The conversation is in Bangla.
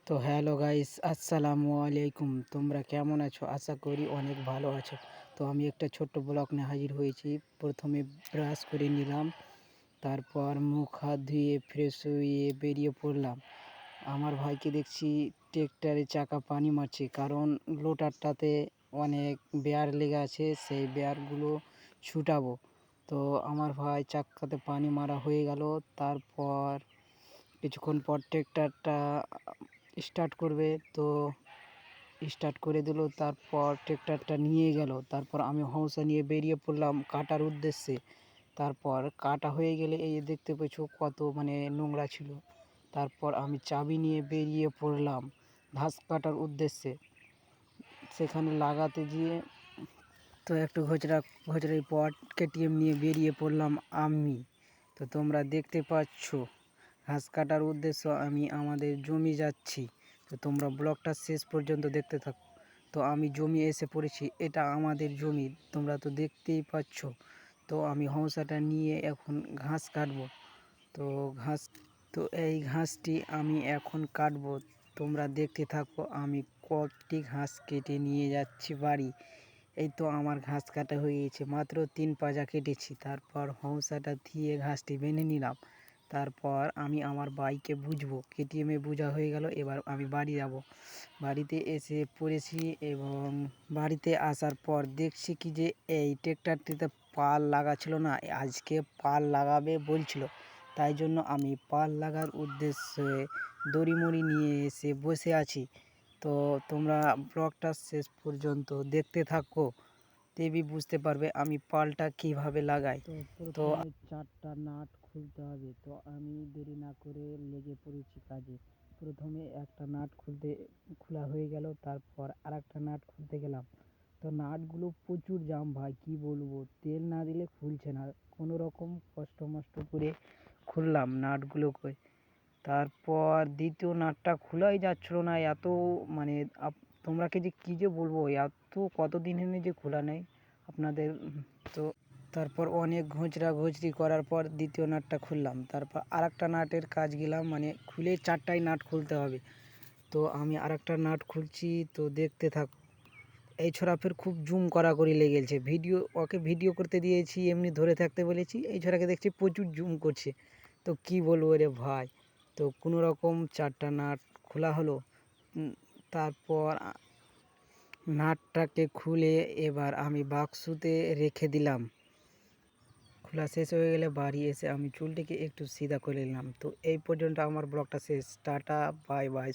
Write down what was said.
তো হ্যালো গাইস, আসসালামু আলাইকুম। তোমরা কেমন আছো? আশা করি অনেক ভালো আছো। তো আমি একটা ছোট্ট ব্লগ নিয়ে হাজির হয়েছি। প্রথমে ব্রাশ করে নিলাম, তারপর মুখ হাত ধুয়ে ফ্রেশ হয়ে বেরিয়ে পড়লাম। আমার ভাইকে দেখছি ট্রেক্টরে চাকা পানি মারছে, কারণ লোটারটাতে অনেক বেয়ার লেগে আছে, সেই বেয়ারগুলো ছুটাবো। তো আমার ভাই চাকাতে পানি মারা হয়ে গেল। তারপর কিছুক্ষণ পর ট্রেক্টরটা স্টার্ট করবে, তো স্টার্ট করে দিল। তারপর ট্রেক্টরটা নিয়ে গেল। তারপর আমি হৌসা নিয়ে বেরিয়ে পড়লাম কাটার উদ্দেশ্যে। তারপর কাটা হয়ে গেলে এই যে দেখতে পেয়েছো কত নোংরা ছিল। তারপর আমি চাবি নিয়ে বেরিয়ে পড়লাম ঘাস কাটার উদ্দেশ্যে। সেখানে লাগাতে গিয়ে তো একটু ঘোচড়ার পর কেটিএম নিয়ে বেরিয়ে পড়লাম আমি। তো তোমরা দেখতে পাচ্ছ ঘাস কাটার উদ্দেশ্য আমি আমাদের জমি যাচ্ছি। তো তোমরা ব্লগটা শেষ পর্যন্ত দেখতে থাকো। তো আমি জমি এসে পড়েছি, এটা আমাদের জমি, তোমরা তো দেখতেই পাচ্ছ। তো আমি হৌসাটা নিয়ে এখন ঘাস কাটবো। তো ঘাস তো এই ঘাসটি আমি এখন কাটবো। তোমরা দেখতে থাকো আমি কতটি ঘাস কেটে নিয়ে যাচ্ছি বাড়ি। এই তো আমার ঘাস কাটা হয়ে গেছে, মাত্র 3 পাঁজা কেটেছি। তারপর হৌসাটা দিয়ে ঘাসটি বেঁধে নিলাম। তারপর আমি আমার বাইকে বুঝবো, কেটিএমে বোঝা হয়ে গেল। এবার আমি বাড়ি যাব। বাড়িতে এসে পড়েছি এবং বাড়িতে আসার পর দেখছি কি যে এই ট্রেক্টরটিতে পাল লাগা ছিল না, আজকে পাল লাগাবে বলছিল। তাই জন্য আমি পাল লাগার উদ্দেশ্যে দড়ি মড়ি নিয়ে এসে বসে আছি। তো তোমরা ব্লগটা শেষ পর্যন্ত দেখতে থাকো, তেবি বুঝতে পারবে আমি পালটা কিভাবে লাগাই। তো 4টা নাট খুলতে হবে। তো আমি দেরি না করে লেগে পড়েছি কাজে। প্রথমে একটা নাট খোলা হয়ে গেল, তারপর আরেকটা নাট খুলতে গেলাম। তো নাটগুলো প্রচুর জাম ভাই, কি বলবো, তেল না দিলে খুলছে না। কোনো রকম কষ্ট মষ্ট করে খুললাম নাটগুলোকে। তারপর দ্বিতীয় নাটটা খোলাই যাচ্ছিল না, এত মানে তোমরাকে যে কী যে বলবো, এত কতদিন এনে যে খোলা নেই আপনাদের। তো তারপর অনেক ঘোচড়ি করার পর দ্বিতীয় নাটটা খুললাম। তারপর আরেকটা নাটের কাজ গেলাম, খুলে 4টাই নাট খুলতে হবে। তো আমি আরেকটা নাট খুলছি, তো দেখতে থাক। এই ছোড়া ফের খুব জুম করি লেগেছে, ওকে ভিডিও করতে দিয়েছি, এমনি ধরে থাকতে বলেছি, এই ছোড়াকে দেখছি প্রচুর জুম করছে। তো কি বলবো রে ভাই। তো কোনো রকম 4টা নাট খোলা হলো। তারপর নাটটাকে খুলে এবার আমি বাক্সতে রেখে দিলাম। খোলা শেষ হয়ে গেলে বাড়ি এসে আমি চুলটিকে একটু সিধা করে নিলাম। তো এই পর্যন্ত আমার ব্লগটা শেষ। Tata, bye bye.